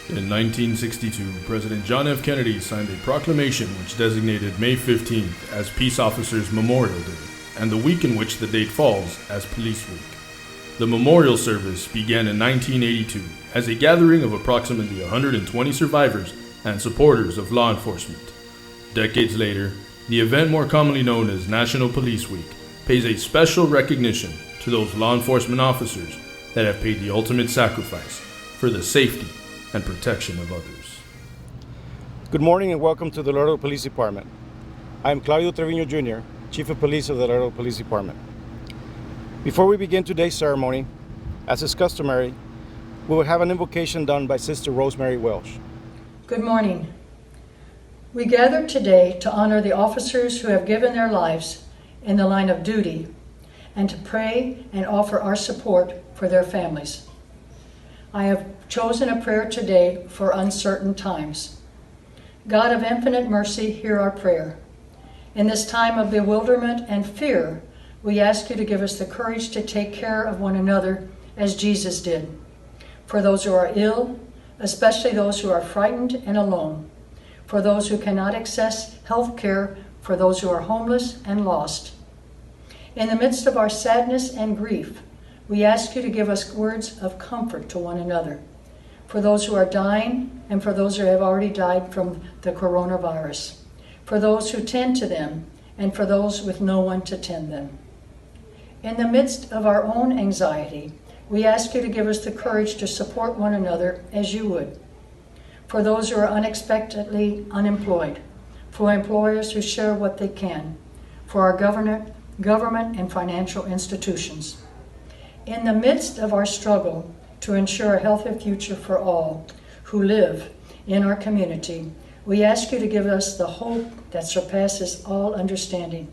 In 1962, President John F. Kennedy signed a proclamation which designated May 15th as Peace Officers Memorial Day, and the week in which the date falls as Police Week. The memorial service began in 1982 as a gathering of approximately 120 survivors and supporters of law enforcement. Decades later, the event more commonly known as National Police Week pays a special recognition to those law enforcement officers that have paid the ultimate sacrifice for the safety and protection of others. Good morning and welcome to the Laredo Police Department. I am Claudio Trevino Jr., Chief of Police of the Laredo Police Department. Before we begin today's ceremony, as is customary, we will have an invocation done by Sister Rosemary Welsh. Good morning. We gather today to honor the officers who have given their lives in the line of duty and to pray and offer our support for their families. I have chosen a prayer today for uncertain times. God of infinite mercy, hear our prayer. In this time of bewilderment and fear, we ask you to give us the courage to take care of one another as Jesus did. For those who are ill, especially those who are frightened and alone. For those who cannot access health care, for those who are homeless and lost. In the midst of our sadness and grief, we ask you to give us words of comfort to one another, for those who are dying and for those who have already died from the coronavirus, for those who tend to them and for those with no one to tend them. In the midst of our own anxiety, we ask you to give us the courage to support one another as you would, for those who are unexpectedly unemployed, for employers who share what they can, for our government and financial institutions. In the midst of our struggle to ensure a healthy future for all who live in our community, we ask you to give us the hope that surpasses all understanding.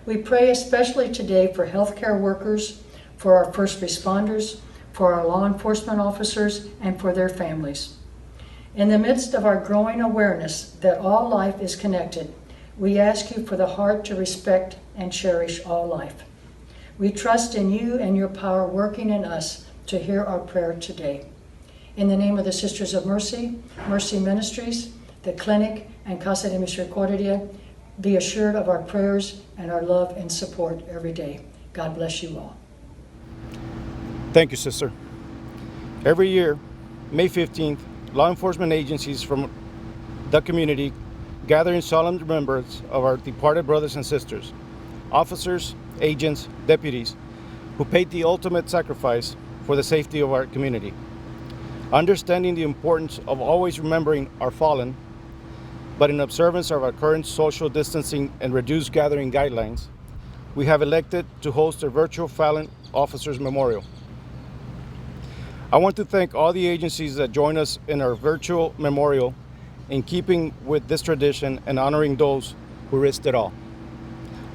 We pray especially today for healthcare workers, for our first responders, for our law enforcement officers, and for their families. In the midst of our growing awareness that all life is connected, we ask you for the heart to respect and cherish all life. We trust in you and your power working in us to hear our prayer today. In the name of the Sisters of Mercy, Mercy Ministries, the Clinic, and Casa de Misericordia, be assured of our prayers and our love and support every day. God bless you all. Thank you, Sister. Every year, May 15th, law enforcement agencies from the community gather in solemn remembrance of our departed brothers and sisters, officers, agents, deputies, who paid the ultimate sacrifice for the safety of our community. Understanding the importance of always remembering our fallen, but in observance of our current social distancing and reduced gathering guidelines, we have elected to host a virtual Fallen Officers Memorial. I want to thank all the agencies that join us in our virtual memorial in keeping with this tradition and honoring those who risked it all.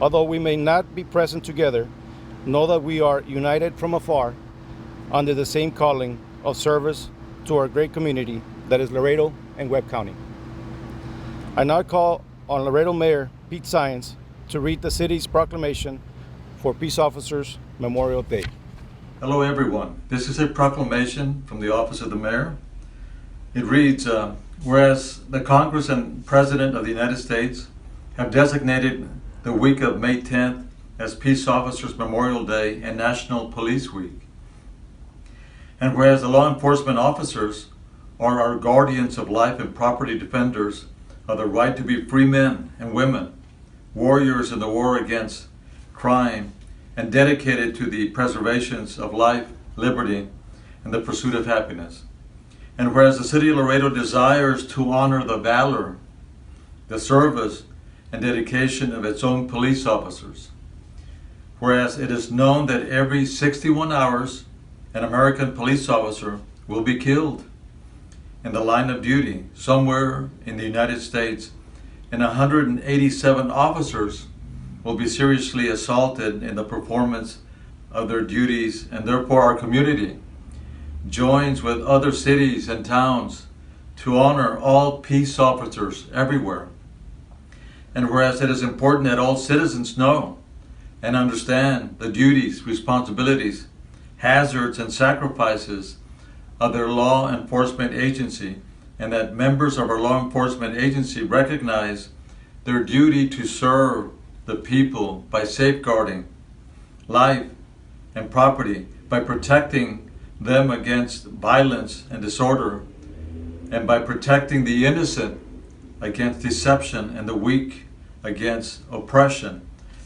Although we may not be present together, know that we are united from afar under the same calling of service to our great community that is Laredo and Webb County. I now call on Laredo Mayor Pete Saenz to read the city's proclamation for Peace Officers Memorial Day. Hello everyone. This is a proclamation from the Office of the Mayor. It reads, whereas the Congress and President of the United States have designated the week of May 10th as Peace Officers Memorial Day and National Police Week. And whereas the law enforcement officers are our guardians of life and property defenders of the right to be free men and women, warriors in the war against crime, and dedicated to the preservation of life, liberty, and the pursuit of happiness. And whereas the City of Laredo desires to honor the valor, the service, and dedication of its own police officers. Whereas it is known that every 61 hours, an American police officer will be killed in the line of duty somewhere in the United States, and 187 officers will be seriously assaulted in the performance of their duties, and therefore our community joins with other cities and towns to honor all peace officers everywhere. And whereas it is important that all citizens know and understand the duties, responsibilities, hazards, and sacrifices of their law enforcement agency and that members of our law enforcement agency recognize their duty to serve the people by safeguarding life and property, by protecting them against violence and disorder, and by protecting the innocent against deception and the weak against oppression.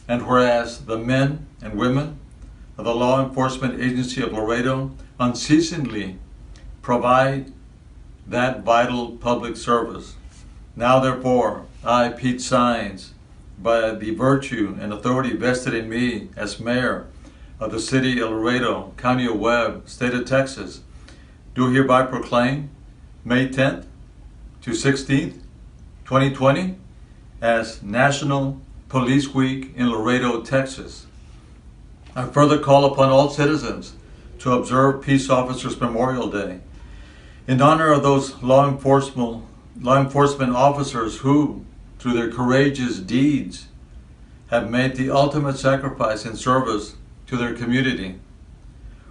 And whereas the men and women of the Law Enforcement Agency of Laredo unceasingly provide that vital public service. Now therefore, I, Pete Saenz, by the virtue and authority vested in me as mayor of the city of Laredo, county of Webb, state of Texas, do hereby proclaim May 10th to 16th, 2020 as National Police Week in Laredo, Texas. I further call upon all citizens to observe Peace Officers Memorial Day in honor of those law enforcement officers who, through their courageous deeds, have made the ultimate sacrifice in service to their community,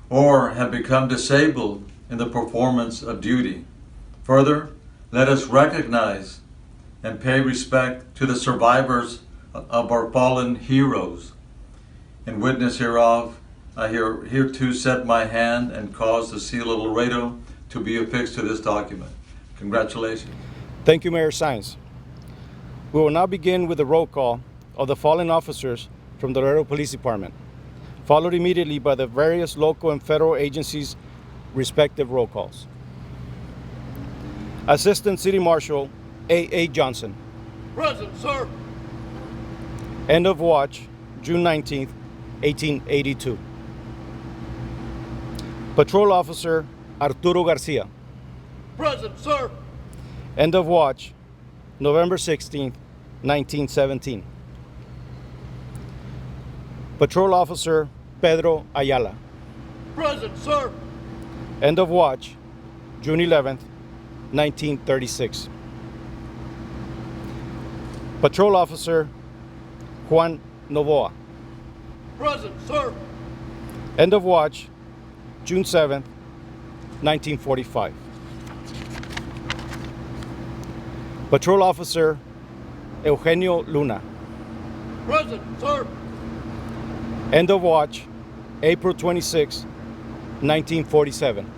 or have become disabled in the performance of duty. Further, let us recognize and pay respect to the survivors of our fallen heroes. In witness hereof, I hereto set my hand and cause the seal of Laredo to be affixed to this document. Congratulations. Thank you, Mayor Saenz. We will now begin with the roll call of the fallen officers from the Laredo Police Department, followed immediately by the various local and federal agencies' respective roll calls. Assistant City Marshal A.A. Johnson. Present, sir. End of watch, June 19th, 1882. Patrol Officer Arturo Garcia. Present, sir. End of watch, November 16th, 1917. Patrol Officer Pedro Ayala. Present, sir. End of watch, June 11th, 1936. Patrol Officer Juan Novoa. Present, sir. End of watch, June 7th, 1945. Patrol Officer Eugenio Luna. Present, sir. End of watch, April 26, 1947.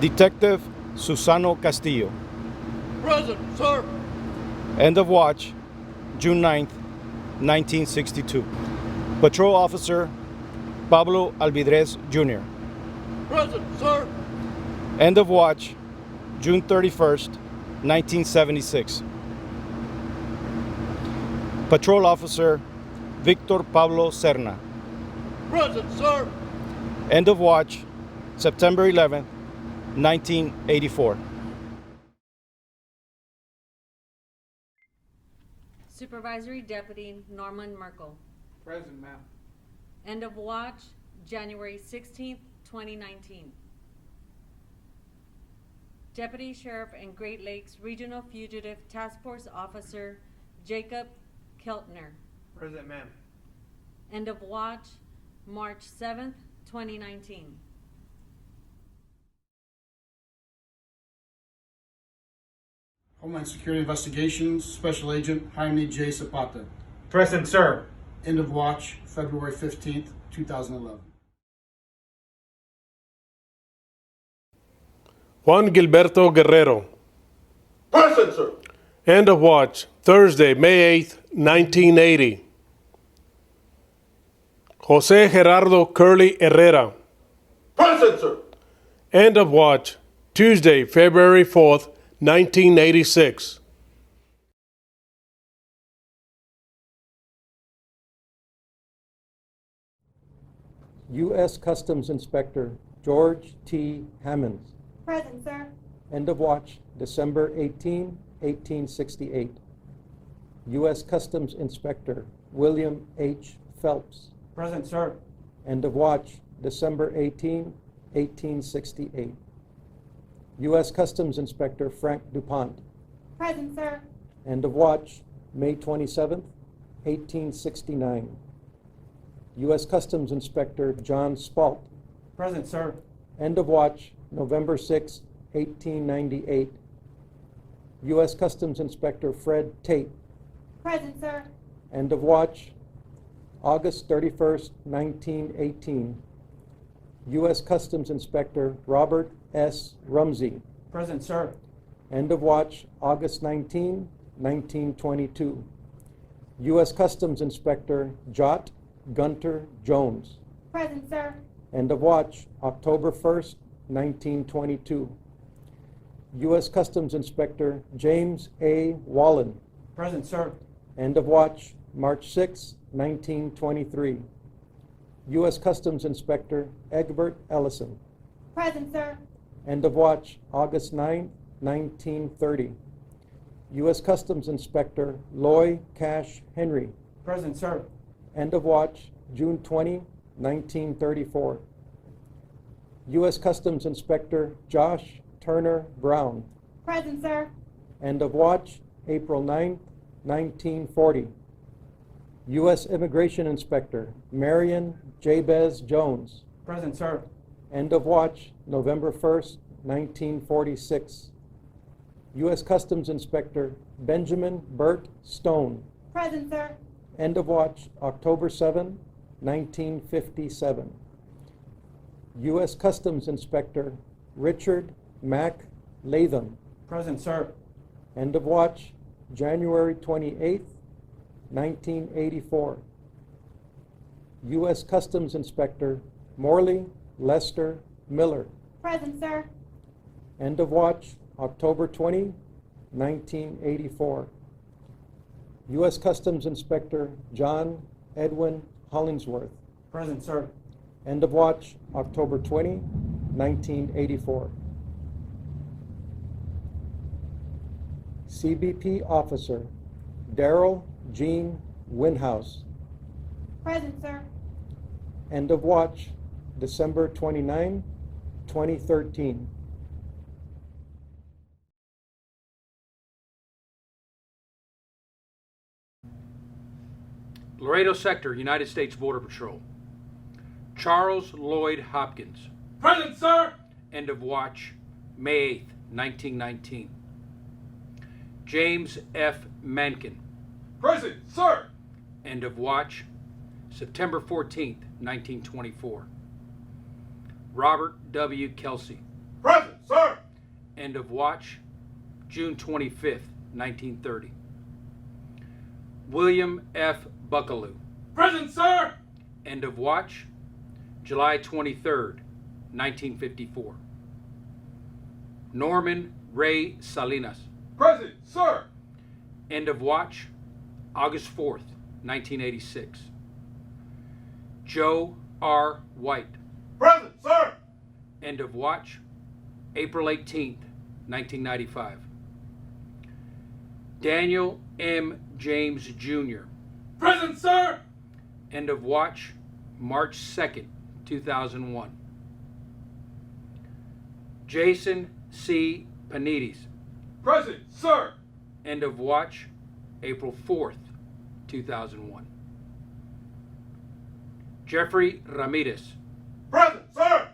Detective Susano Castillo. Present, sir. End of watch, June 9th, 1962. Patrol Officer Pablo Alvidrez Jr. Present, sir. End of watch, June 31st, 1976. Patrol Officer Victor Pablo Serna. Present, sir. End of watch, September 11th, 1984. Supervisory Deputy Norman Merkel. Present, ma'am. End of watch, January 16th, 2019. Deputy Sheriff and Great Lakes Regional Fugitive Task Force Officer Jacob Keltner. Present, ma'am. End of watch, March 7th, 2019. Homeland Security Investigations Special Agent Jaime J. Zapata. Present, sir. End of watch, February 15th, 2011. Juan Gilberto Guerrero. Present, sir. End of watch, Thursday, May 8th, 1980. Jose Gerardo Curly Herrera. Present, sir. End of watch, Tuesday, February 4th, 1986. U.S. Customs Inspector George T. Hammonds. Present, sir. End of watch, December 18, 1868. U.S. Customs Inspector William H. Phelps. Present, sir. End of watch, December 18, 1868. U.S. Customs Inspector Frank DuPont. Present, sir. End of watch, May 27, 1869. U.S. Customs Inspector John Spalt. Present, sir. End of watch, November 6, 1898. U.S. Customs Inspector Fred Tate. Present, sir. End of watch, August 31st, 1918. U.S. Customs Inspector Robert S. Rumsey. Present, sir. End of watch, August 19, 1922. U.S. Customs Inspector Jot Gunter Jones. Present, sir. End of watch, October 1st, 1922. U.S. Customs Inspector James A. Wallen. Present, sir. End of watch, March 6, 1923. U.S. Customs Inspector Egbert Ellison. Present, sir. End of watch, August 9, 1930. U.S. Customs Inspector Loy Cash Henry. Present, sir. End of watch, June 20, 1934. U.S. Customs Inspector Josh Turner Brown. Present, sir. End of watch, April 9, 1940. U.S. Immigration Inspector Marion Jabez Jones. Present, sir. End of watch, November 1st, 1946. U.S. Customs Inspector Benjamin Burt Stone. Present, sir. End of watch, October 7, 1957. U.S. Customs Inspector Richard Mack Latham. Present, sir. End of watch, January 28, 1984. U.S. Customs Inspector Morley Lester Miller. Present, sir. End of watch, October 20, 1984. U.S. Customs Inspector John Edwin Hollingsworth. Present, sir. End of watch, October 20, 1984. CBP Officer Daryl Gene Winhouse. Present, sir. End of watch, December 29, 2013. Laredo Sector, United States Border Patrol. Charles Lloyd Hopkins. Present, sir. End of watch, May 8th, 1919. James F. Mankin. Present, sir. End of watch, September 14th, 1924. Robert W. Kelsey. Present, sir. End of watch, June 25th, 1930. William F. Buckaloo. Present, sir. End of watch, July 23rd, 1954. Norman Ray Salinas. Present, sir. End of watch, August 4th, 1986. Joe R. White. Present, sir. End of watch, April 18th, 1995. Daniel M. James Jr. Present, sir. End of watch, March 2nd, 2001. Jason C. Panides. Present, sir. End of watch, April 4th, 2001. Jeffrey Ramirez. Present, sir.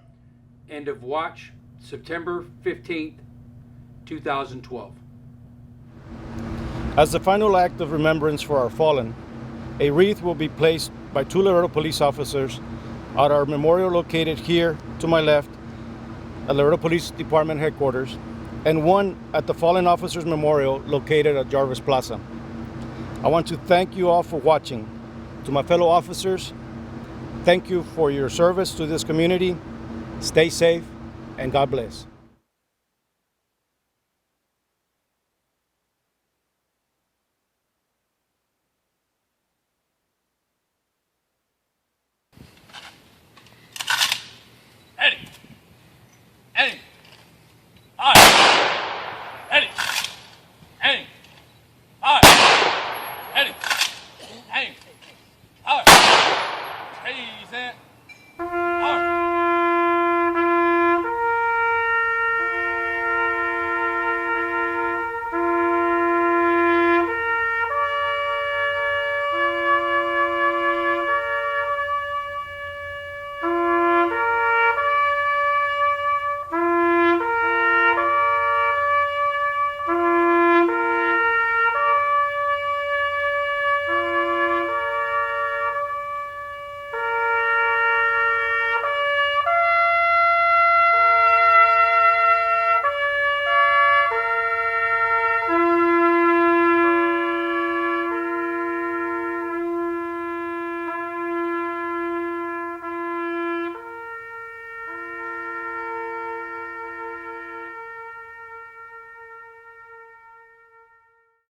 End of watch, September 15th, 2012. As the final act of remembrance for our fallen, a wreath will be placed by 2 Laredo police officers at our memorial located here to my left at Laredo Police Department headquarters, and one at the Fallen Officers Memorial located at Jarvis Plaza. I want to thank you all for watching. To my fellow officers, thank you for your service to this community. Stay safe and God bless.